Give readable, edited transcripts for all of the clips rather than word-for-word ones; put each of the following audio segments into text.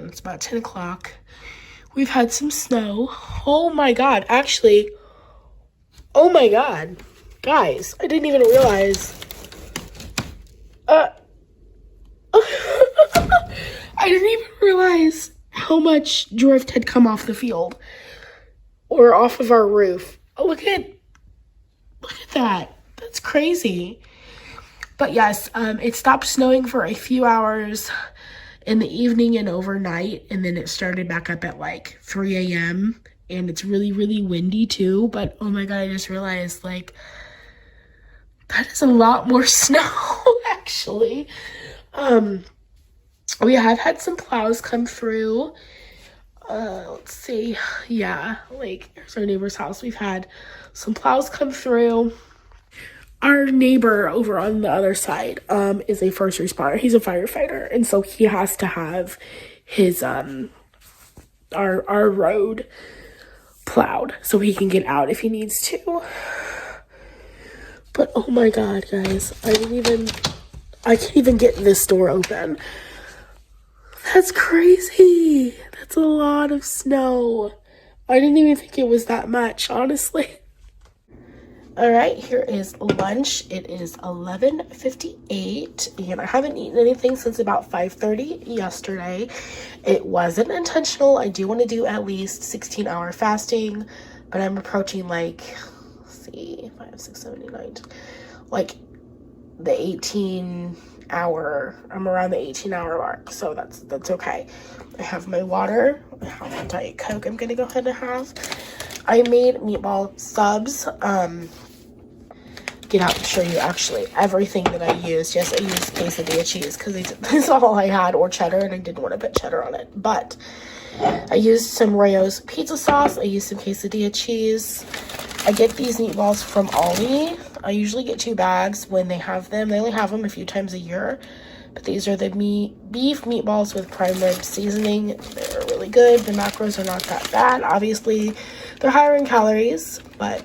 It's about 10 o'clock. We've had some snow. Oh my god, actually, oh my god. Guys, I didn't even realize. I didn't even realize how much drift had come off the field. Or off of our roof. Oh, look at that. That's crazy. But yes, it stopped snowing for a few hours in the evening and overnight, and then it started back up at like 3 a.m. and it's really, really windy too. But oh my god, I just realized like that is a lot more snow actually. We have had some plows come through. Let's see. Yeah, like here's our neighbor's house. We've had some plows come through. Our neighbor over on the other side is a first responder. He's a firefighter, and so he has to have his our road plowed so he can get out if he needs to. But oh my god, guys, I can't even get this door open. That's crazy. That's a lot of snow. I didn't even think it was that much, honestly. All right, here is lunch. It is 11:58, and I haven't eaten anything since about 5:30 yesterday. It wasn't intentional. I do want to do at least 16-hour fasting, but I'm approaching like, let's see, 5, 6, 7, 8, 9, like the 18-hour. I'm around the 18-hour mark, so that's okay. I have my water. I have a Diet Coke I'm gonna go ahead and have. I made meatball subs. Get out and show you actually everything that I used. Yes, I used quesadilla cheese because that's all I had, or cheddar, and I didn't want to put cheddar on it. But I used some Rayo's pizza sauce. I used some quesadilla cheese. I get these meatballs from Aldi. I usually get 2 bags when they have them. They only have them a few times a year. But these are the beef meatballs with prime rib seasoning. They're really good. The macros are not that bad. Obviously, they're higher in calories, but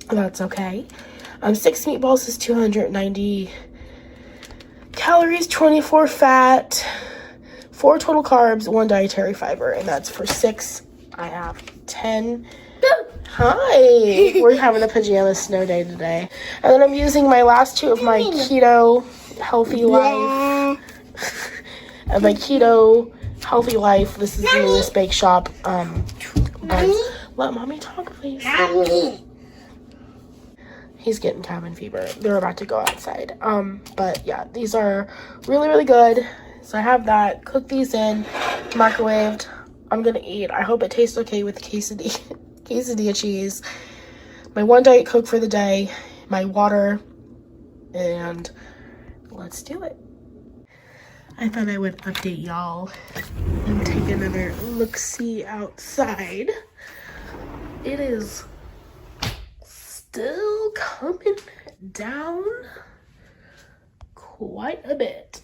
that's okay. 6 meatballs is 290 calories, 24 fat, 4 total carbs, 1 dietary fiber, and that's for 6. I have 10. Hi! We're having a pajama snow day today. And then I'm using my last 2 of my Keto Healthy Life. And my Keto Healthy Life. This is the newest bake shop. But let mommy talk, please. He's getting cabin fever. They're about to go outside. But yeah, these are really, really good. So I have that. Cook these in, microwaved. I'm gonna eat. I hope it tastes okay with quesadilla cheese. My 1 Diet Coke for the day, my water, and let's do it. I thought I would update y'all and take another look-see outside. It is still coming down quite a bit.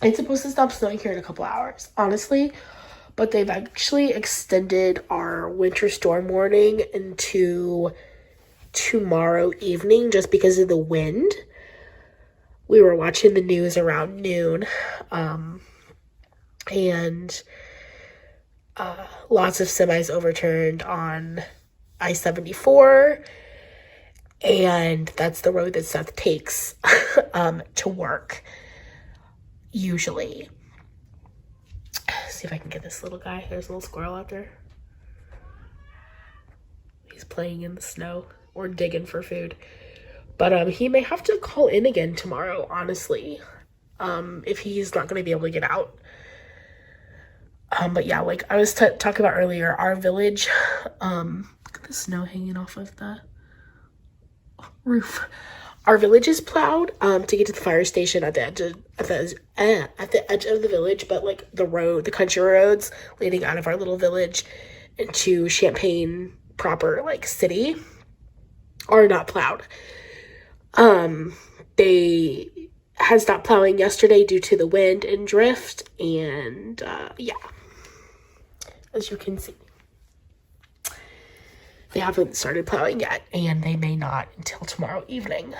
It's supposed to stop snowing here in a couple hours, honestly, but they've actually extended our winter storm warning into tomorrow evening just because of the wind. We were watching the news around noon, and lots of semis overturned on I-74, and that's the road that Seth takes to work usually. Let's see if I can get this little guy. There's a little squirrel out there. He's playing in the snow or digging for food. But he may have to call in again tomorrow, honestly, if he's not going to be able to get out. But yeah, like I was talking about earlier, our village, look at the snow hanging off of the roof. Our village is plowed to get to the fire station at the edge of the village, but like the country roads leading out of our little village into Champaign proper, like city, are not plowed. They had stopped plowing yesterday due to the wind and drift, and yeah, as you can see, they haven't started plowing yet, and they may not until tomorrow evening.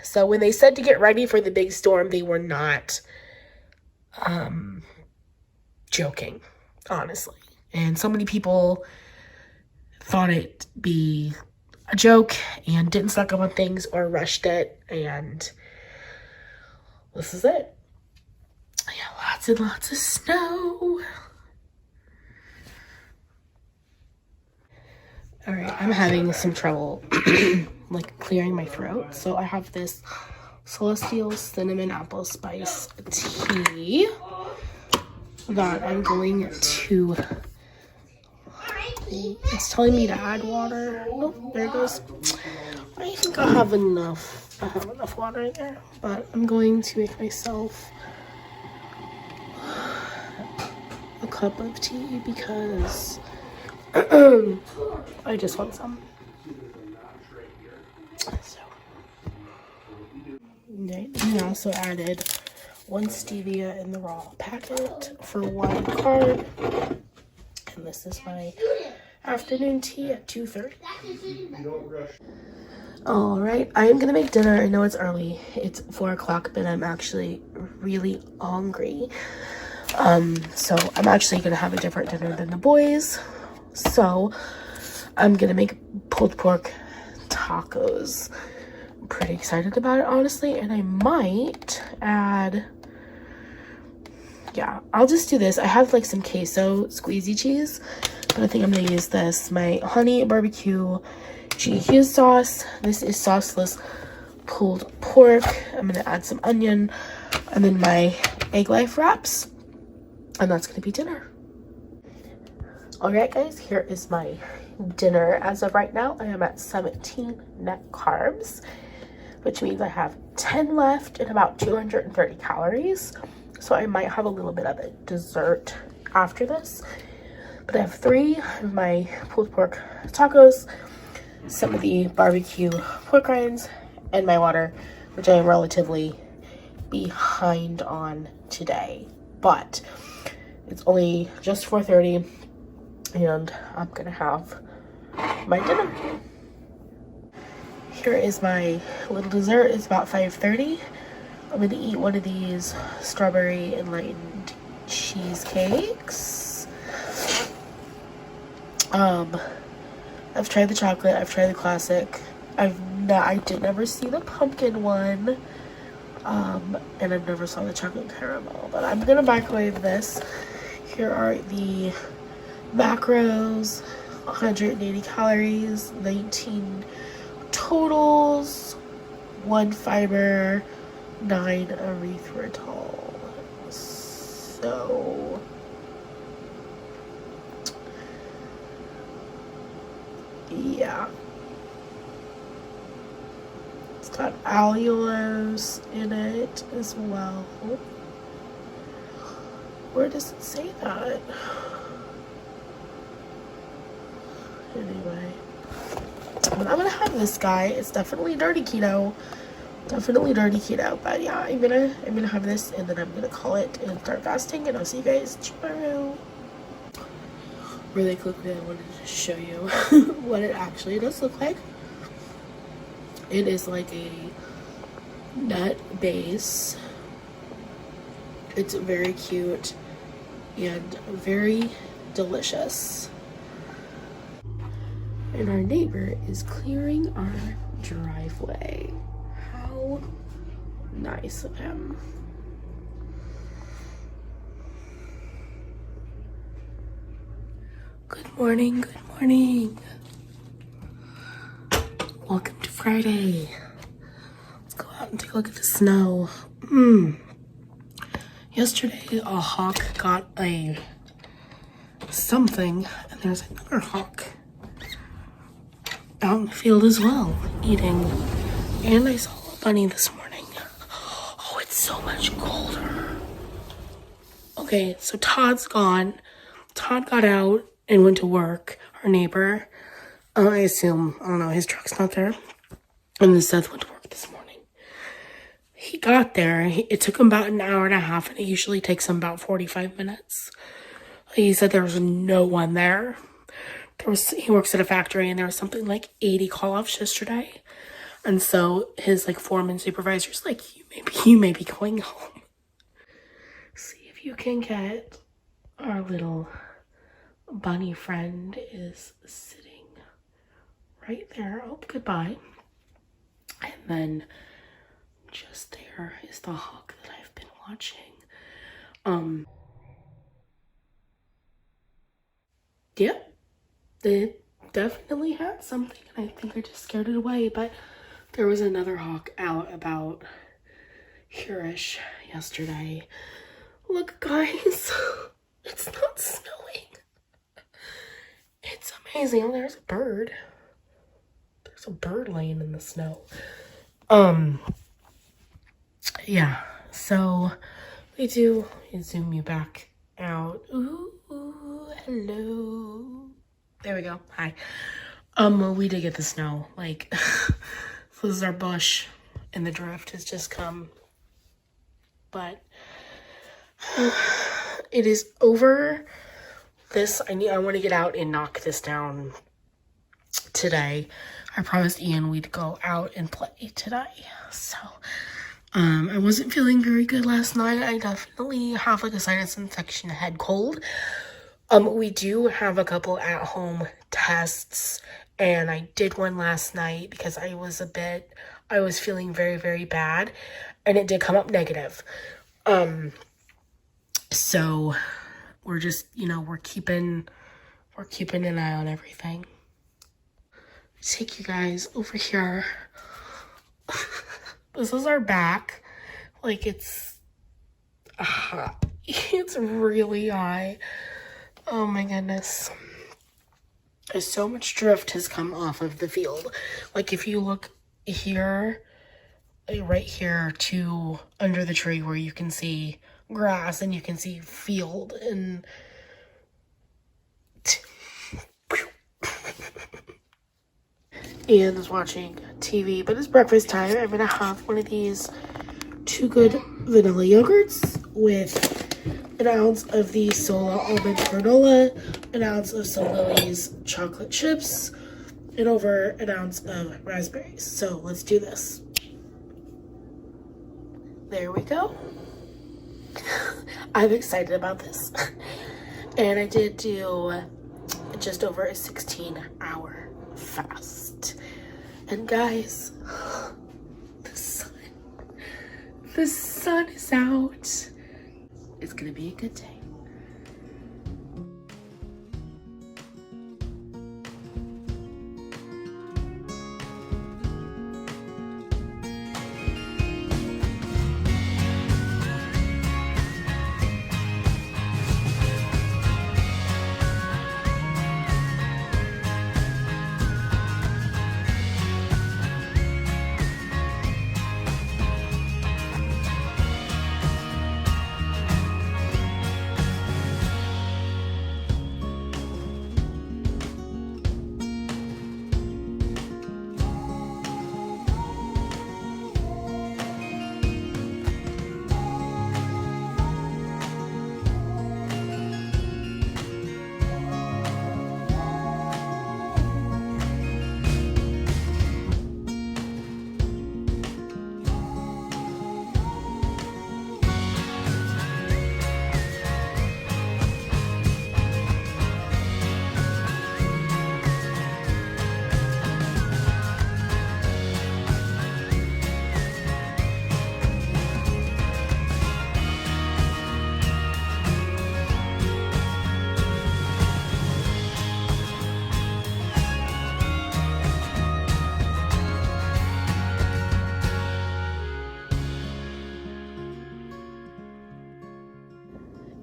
So when they said to get ready for the big storm, they were not joking, honestly. And so many people thought it be a joke and didn't suck up on things or rushed it, and this is it. Yeah, lots and lots of snow. All right, I'm having some trouble like clearing my throat, so I have this Celestial Cinnamon Apple Spice tea that I'm going to, it's telling me to add water. Oh, there it goes. I think I have enough water in there, but I'm going to make myself a cup of tea because I just want some. So, I also added 1 stevia in the raw packet for 1 carb. And this is my afternoon tea at 2:30. All right, I am gonna make dinner. I know it's early. It's 4 o'clock, but I'm actually really hungry. So I'm actually gonna have a different dinner than the boys. So I'm gonna make pulled pork tacos. I'm pretty excited about it, honestly, and I might add, yeah, I'll just do this. I have like some queso squeezy cheese, but I think I'm gonna use this. My honey barbecue GQ sauce. This is sauceless pulled pork. I'm gonna add some onion and then my egg life wraps, and that's gonna be dinner. All right, guys, here is my dinner. As of right now, I am at 17 net carbs, which means I have 10 left and about 230 calories. So I might have a little bit of a dessert after this. But I have 3 of my pulled pork tacos, some of the barbecue pork rinds, and my water, which I am relatively behind on today. But it's only just 4:30. And I'm gonna have my dinner. Here is my little dessert. It's about 5:30. I'm gonna eat one of these strawberry enlightened cheesecakes. I've tried the chocolate, I've tried the classic. I did never see the pumpkin one. And I've never saw the chocolate caramel, but I'm gonna microwave this. Here are the macros: 180 calories, 19 totals, 1 fiber, 9 erythritol. So yeah, it's got allulose in it as well. Where does it say that? Anyway, I'm gonna have this guy. It's definitely dirty keto. But yeah, I'm gonna have this, and then I'm gonna call it and start fasting, and I'll see you guys tomorrow. Really quickly, I wanted to show you what it actually does look like. It is like a nut base. It's very cute and very delicious. And our neighbor is clearing our driveway. How nice of him. Good morning, good morning. Welcome to Friday. Let's go out and take a look at the snow. Yesterday, a hawk got a something, and there's another hawk out in the field as well, eating. And I saw a bunny this morning. Oh, it's so much colder. Okay, so Todd's gone. Todd got out and went to work, our neighbor. I assume, I don't know, his truck's not there. And then Seth went to work this morning. He got there. It took him about an hour and a half, and it usually takes him about 45 minutes. He said there was no one there. He works at a factory, and there was something like 80 call-offs yesterday. And so his like foreman supervisor's like, you may be going home. See if if you can get our little bunny friend is sitting right there. Oh, goodbye. And then just there is the hawk that I've been watching. Yep, it definitely had something, and I think I just scared it away. But there was another hawk out about here-ish yesterday. Look, guys, it's not snowing. It's amazing. Oh, there's a bird. There's a bird laying in the snow. Yeah, so we do zoom you back out. Ooh, hello. There we go. Hi. We did get the snow. Like, this is our bush, and the drift has just come. But it is over. I want to get out and knock this down today. I promised Ian we'd go out and play today. So, I wasn't feeling very good last night. I definitely have like a sinus infection, head cold. We do have a couple at-home tests, and I did one last night because I was feeling very, very bad, and it did come up negative. So we're just, we're keeping an eye on everything. Take you guys over here. This is our back. Like, it's really high. Oh my goodness. So much drift has come off of the field. Like, if you look here, right here to under the tree where you can see grass and you can see field, and Ian is watching TV, but it's breakfast time. I'm gonna have one of these Too Good vanilla yogurts with an ounce of the Sola almond granola, an ounce of Sun Lily's chocolate chips, and over an ounce of raspberries. So let's do this. There we go. I'm excited about this. And I did do just over a 16-hour fast. And guys, the sun is out. It's gonna be a good day.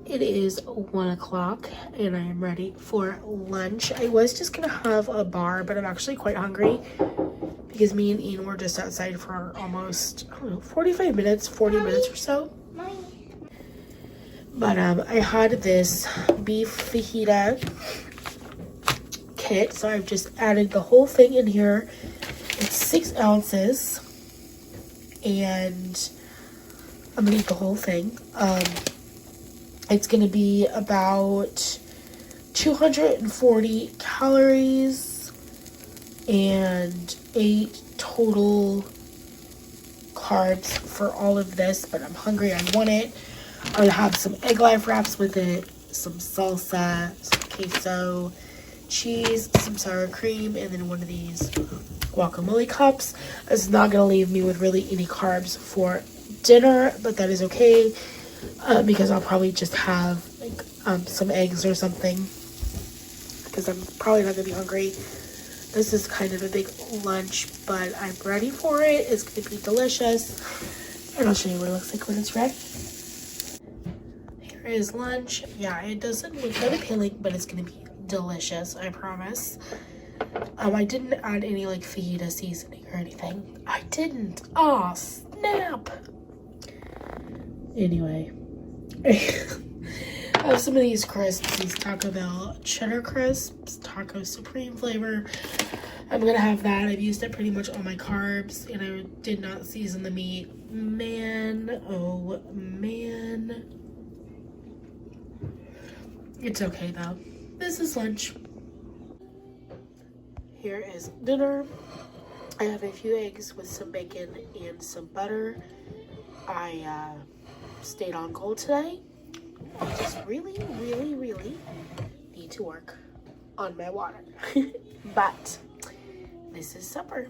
It is 1 o'clock and I am ready for lunch. I was just gonna have a bar, but I'm actually quite hungry because me and Ian were just outside for almost, I don't know, 45 minutes, 40 minutes or so. But I had this beef fajita kit, so I've just added the whole thing in here. It's 6 ounces, and I'm gonna eat the whole thing. It's gonna be about 240 calories and 8 total carbs for all of this, but I'm hungry, I want it. I have some egg life wraps with it, some salsa, some queso, cheese, some sour cream, and then one of these guacamole cups. It's not going to leave me with really any carbs for dinner, but that is okay because I'll probably just have like some eggs or something because I'm probably not going to be hungry. This is kind of a big lunch, but I'm ready for it. It's going to be delicious. And I'll show you what it looks like when it's ready. Here is lunch. Yeah, it doesn't look that appealing, but it's going to be delicious, I promise. I didn't add any like fajita seasoning or anything. I didn't. Aw, snap. Anyway. I have some of these crisps, these Taco Bell cheddar crisps, taco supreme flavor. I'm gonna have that. I've used it pretty much on my carbs, and I did not season the meat. Man, oh man. It's okay though. This is lunch. Here is dinner. I have a few eggs with some bacon and some butter. I stayed on goal today. I just really need to work on my water. But this is supper.